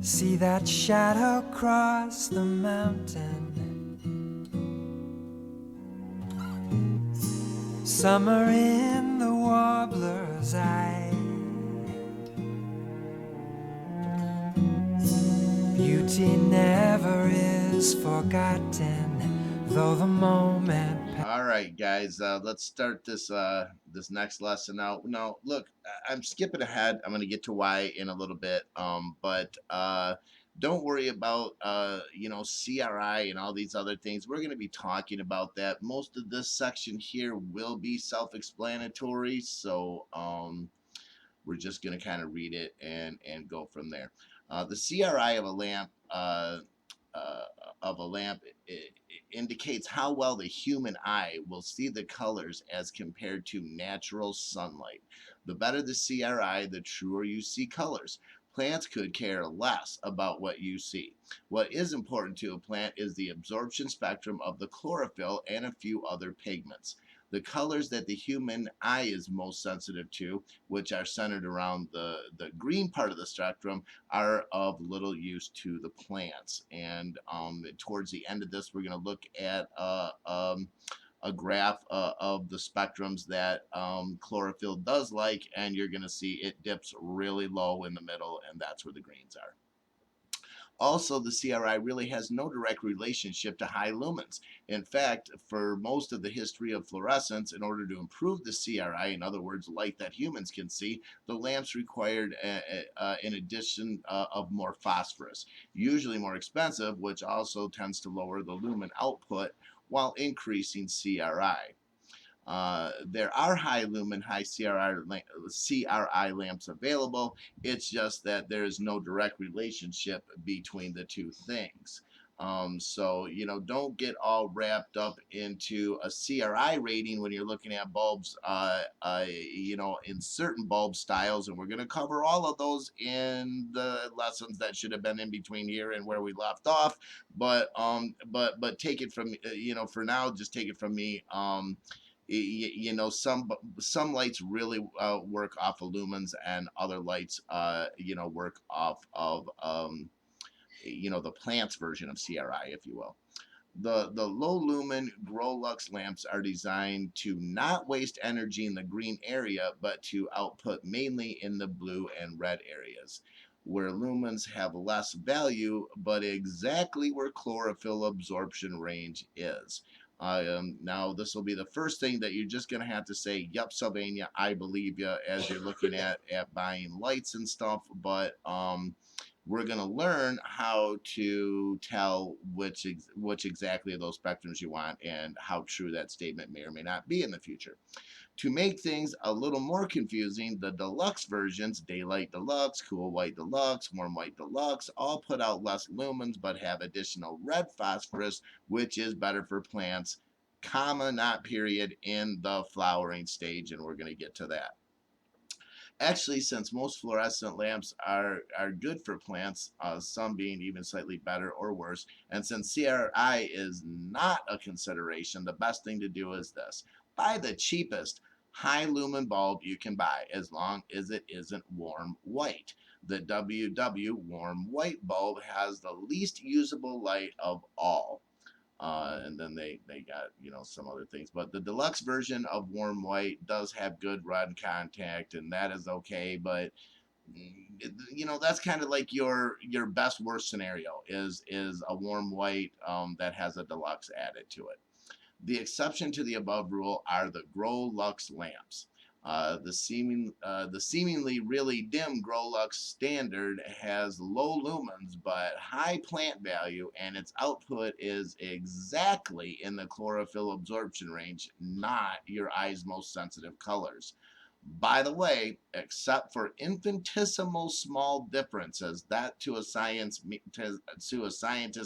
See that shadow cross the mountain. Summer in the warbler's eye. Beauty never is forgotten, though the moment. All right, guys, let's start this next lesson out. Now, look, I'm skipping ahead. I'm going to get to why in a little bit, but don't worry about CRI and all these other things. We're going to be talking about that. Most of this section here will be self-explanatory, so we're just going to kind of read it and go from there. The CRI of a lamp. Uh, of a lamp indicates how well the human eye will see the colors as compared to natural sunlight. The better the CRI, the truer you see colors. Plants could care less about what you see. What is important to a plant is the absorption spectrum of the chlorophyll and a few other pigments. The colors that the human eye is most sensitive to, which are centered around the green part of the spectrum, are of little use to the plants. And towards the end of this, we're going to look at a graph of the spectrums that chlorophyll does like, and you're going to see it dips really low in the middle, and that's where the greens are. Also, the CRI really has no direct relationship to high lumens. In fact, for most of the history of fluorescence, in order to improve the CRI, in other words, light that humans can see, the lamps required an addition of more phosphorus, usually more expensive, which also tends to lower the lumen output while increasing CRI. There are high lumen, high CRI lamps available. It's just that there is no direct relationship between the two things. So, don't get all wrapped up into a CRI rating when you're looking at bulbs, in certain bulb styles. And we're going to cover all of those in the lessons that should have been in between here and where we left off. But take it from, for now, just take it from me. Some lights really work off of lumens, and other lights work off of the plant's version of CRI, if you will. The low lumen grow lux lamps are designed to not waste energy in the green area, but to output mainly in the blue and red areas, where lumens have less value, but exactly where chlorophyll absorption range is. Now, this will be the first thing that you're just going to have to say, yep, Sylvania, I believe you, as you're looking at buying lights and stuff. But we're going to learn how to tell which exactly of those spectrums you want and how true that statement may or may not be in the future. To make things a little more confusing, the deluxe versions, Daylight Deluxe, Cool White Deluxe, Warm White Deluxe, all put out less lumens but have additional red phosphorus, which is better for plants, comma, not period, in the flowering stage, and we're going to get to that. Actually, since most fluorescent lamps are good for plants, some being even slightly better or worse, and since CRI is not a consideration, the best thing to do is this. Buy the cheapest high lumen bulb you can buy, as long as it isn't warm white. The WW warm white bulb has the least usable light of all. And then they got some other things, but the deluxe version of warm white does have good run contact, and that is okay. But that's kind of like your best worst scenario is a warm white that has a deluxe added to it. The exception to the above rule are the Grow Lux lamps. The seemingly really dim Grow Lux standard has low lumens but high plant value, and its output is exactly in the chlorophyll absorption range, not your eye's most sensitive colors. By the way, except for infinitesimal small differences, that to a scientist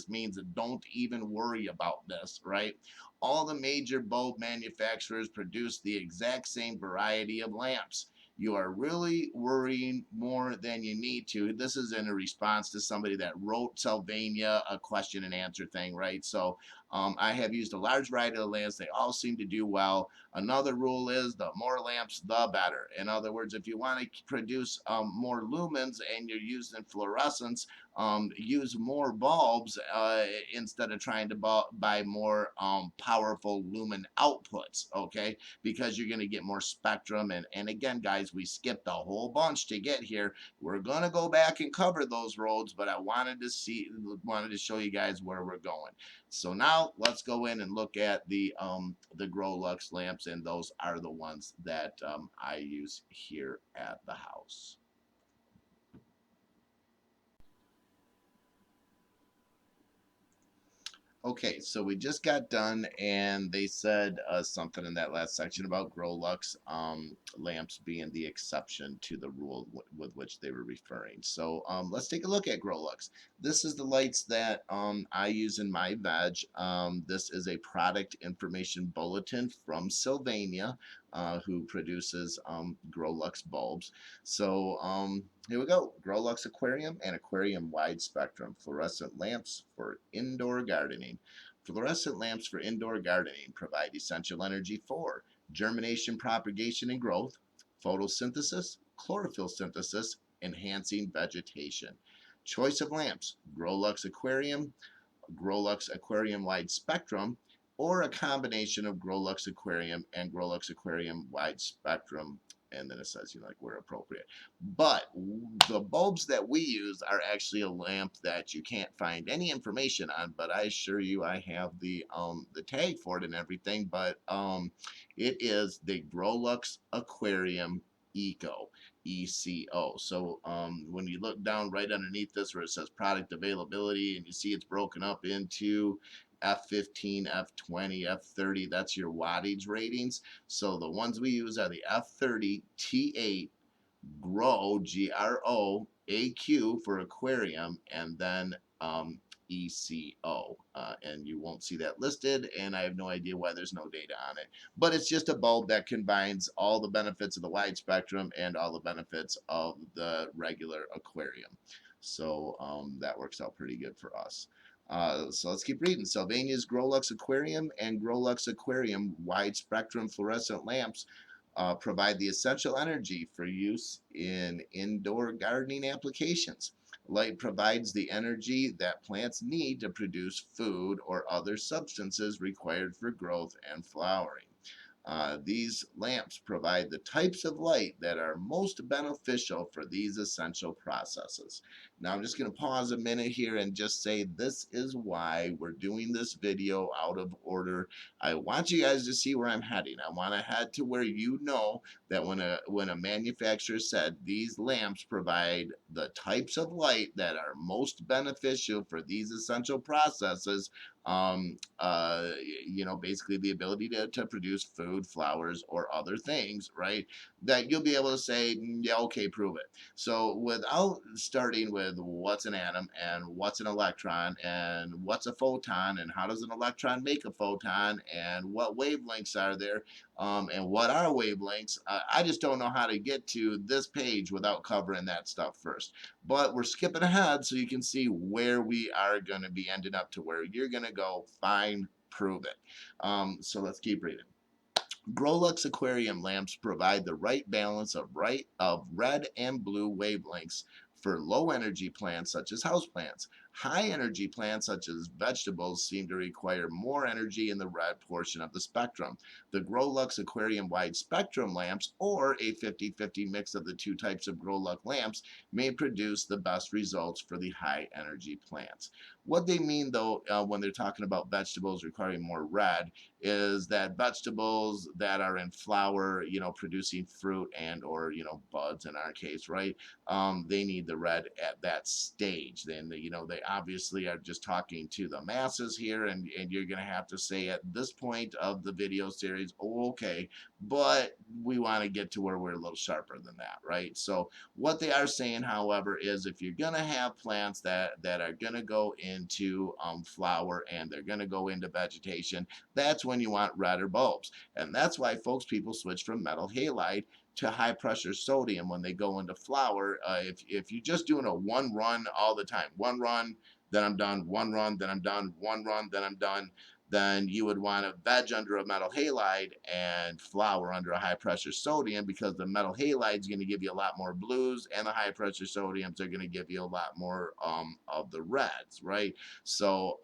means don't even worry about this, right? All the major bulb manufacturers produce the exact same variety of lamps. you are really worrying more than you need to. This is in a response to somebody that wrote Sylvania a question and answer thing, right? So I have used a large variety of lamps. They all seem to do well. Another rule is the more lamps, the better. In other words, if you want to produce more lumens and you're using fluorescence, use more bulbs instead of trying to buy more powerful lumen outputs, okay? Because you're going to get more spectrum. And again, guys, we skipped a whole bunch to get here. We're going to go back and cover those roads, but I wanted to show you guys where we're going. So now let's go in and look at the Grolux lamps, and those are the ones that I use here at the house. Okay, so we just got done, and they said something in that last section about Grolux lamps being the exception to the rule with which they were referring. So let's take a look at Grolux. This is the lights that I use in my veg. This is a product information bulletin from Sylvania, who produces Grolux bulbs. So here we go. Grolux Aquarium and Aquarium Wide Spectrum Fluorescent Lamps for Indoor Gardening. Fluorescent lamps for indoor gardening provide essential energy for germination, propagation, and growth, photosynthesis, chlorophyll synthesis, enhancing vegetation. Choice of lamps: Grolux Aquarium Wide Spectrum, or a combination of Grolux Aquarium and Grolux Aquarium Wide Spectrum. And then it says, like, where appropriate. But the bulbs that we use are actually a lamp that you can't find any information on, but I assure you I have the tag for it and everything. But it is the Grolux Aquarium Eco. ECO. So when you look down right underneath this where it says product availability, and you see it's broken up into F15, F20, F30, that's your wattage ratings. So the ones we use are the F30 T8 GROW, GRO, AQ for aquarium, and then ECO. And you won't see that listed, and I have no idea why there's no data on it. But it's just a bulb that combines all the benefits of the wide spectrum and all the benefits of the regular aquarium. So that works out pretty good for us. So let's keep reading. Sylvania's Grolux Aquarium and Grolux Aquarium Wide Spectrum Fluorescent Lamps provide the essential energy for use in indoor gardening applications. Light provides the energy that plants need to produce food or other substances required for growth and flowering. These lamps provide the types of light that are most beneficial for these essential processes. Now I'm just going to pause a minute here and just say this is why we're doing this video out of order. I want you guys to see where I'm heading. I want to head to where you know that when a manufacturer said these lamps provide the types of light that are most beneficial for these essential processes, basically the ability to produce food, flowers, or other things, right? That you'll be able to say, yeah, okay, prove it. So without starting with what's an atom and what's an electron and what's a photon and how does an electron make a photon and what wavelengths are there, and what are wavelengths, I just don't know how to get to this page without covering that stuff first. But we're skipping ahead so you can see where we are going to be ending up to where you're going to go, fine, prove it. So let's keep reading. Grolux aquarium lamps provide the right balance of red and blue wavelengths for low energy plants such as houseplants. High energy plants such as vegetables seem to require more energy in the red portion of the spectrum. The Grolux aquarium wide spectrum lamps, or a 50-50 mix of the two types of Grolux lamps, may produce the best results for the high energy plants. What they mean though when they're talking about vegetables requiring more red is that vegetables that are in flower, producing fruit and or buds in our case, right? They need the red at that stage. Then they obviously are just talking to the masses here, and you're gonna have to say at this point of the video series, oh, okay, but we want to get to where we're a little sharper than that, right? So what they are saying, however, is if you're gonna have plants that are gonna go into flower and they're gonna go into vegetation, that's when you want redder bulbs. And that's why people switch from metal halide to high pressure sodium when they go into flower. If you're just doing a one run all the time, one run, then I'm done, one run, then I'm done, one run, then I'm done, then you would want to veg under a metal halide and flower under a high pressure sodium, because the metal halide is going to give you a lot more blues, and the high pressure sodiums are going to give you a lot more of the reds, right? So,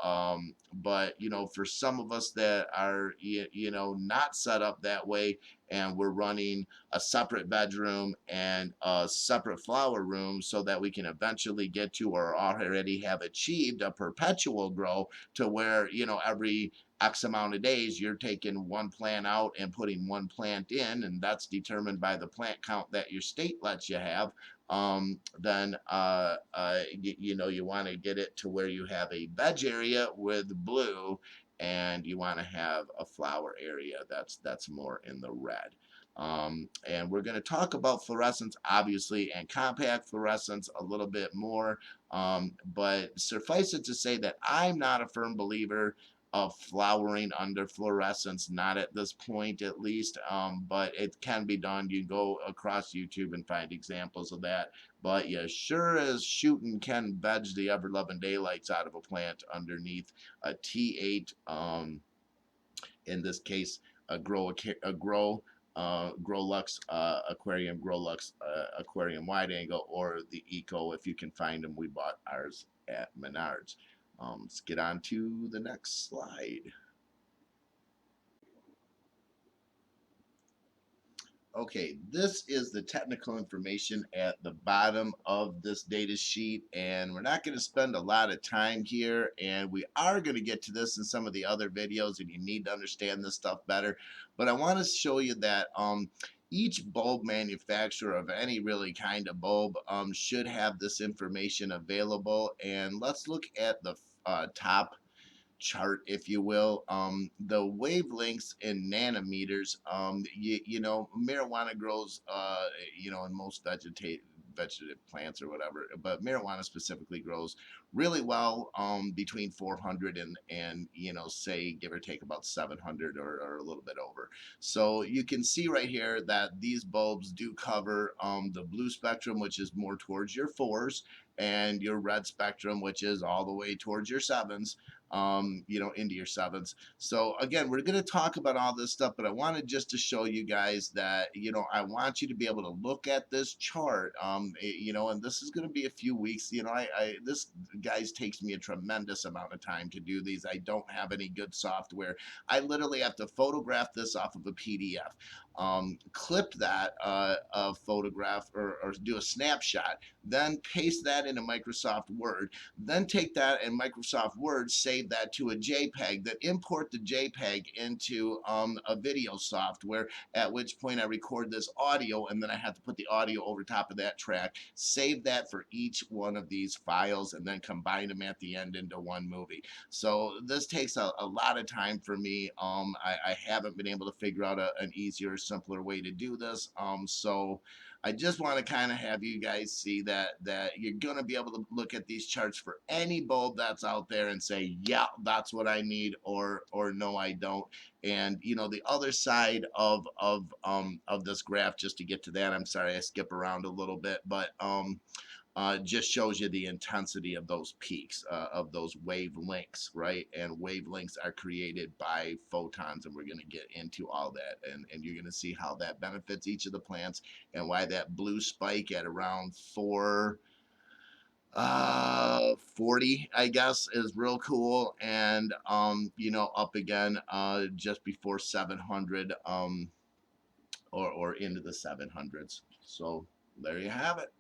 but for some of us that are not set up that way, and we're running a separate bedroom and a separate flower room, so that we can eventually get to, or already have achieved, a perpetual grow, to where every X amount of days you're taking one plant out and putting one plant in, and that's determined by the plant count that your state lets you have. Then you want to get it to where you have a veg area with blue, and you want to have a flower area that's more in the red. And we're going to talk about fluorescence, obviously, and compact fluorescence a little bit more. But suffice it to say that I'm not a firm believer of flowering under fluorescence, not at this point at least, but it can be done. You can go across YouTube and find examples of that, but you sure as shooting can veg the ever-loving daylights out of a plant underneath a T8, in this case a Growlux aquarium, Growlux aquarium wide angle, or the Eco if you can find them. We bought ours at Menards. Let's get on to the next slide. Okay, this is the technical information at the bottom of this data sheet, and we're not going to spend a lot of time here, and we are going to get to this in some of the other videos, and you need to understand this stuff better. But I want to show you that each bulb manufacturer of any really kind of bulb should have this information available. And let's look at the top chart, if you will. The wavelengths in nanometers. Marijuana grows, in most vegetative plants or whatever, but marijuana specifically grows really well between 400 and say give or take about 700, or a little bit over. So you can see right here that these bulbs do cover the blue spectrum, which is more towards your 4s, and your red spectrum, which is all the way towards your 7s, into your 7s. So again, we're going to talk about all this stuff, but I wanted just to show you guys that, I want you to be able to look at this chart, and this is going to be a few weeks. This, guys, takes me a tremendous amount of time to do these. I don't have any good software. I literally have to photograph this off of a PDF, clip that photograph, or do a snapshot, then paste that into Microsoft Word, then take that in Microsoft Word, save that to a JPEG, then import the JPEG into a video software, at which point I record this audio, and then I have to put the audio over top of that track, save that for each one of these files, and then combine them at the end into one movie. So this takes a lot of time for me. I haven't been able to figure out an easier, simpler way to do this. So I just want to kind of have you guys see that you're going to be able to look at these charts for any bulb that's out there and say, yeah, that's what I need, or no, I don't. And the other side of this graph, just to get to that, I'm sorry I skip around a little bit, but just shows you the intensity of those peaks, of those wavelengths, right? And wavelengths are created by photons, and we're going to get into all that, and you're going to see how that benefits each of the plants, and why that blue spike at around 40, I guess, is real cool, and up again just before 700, or into the 700s. So there you have it.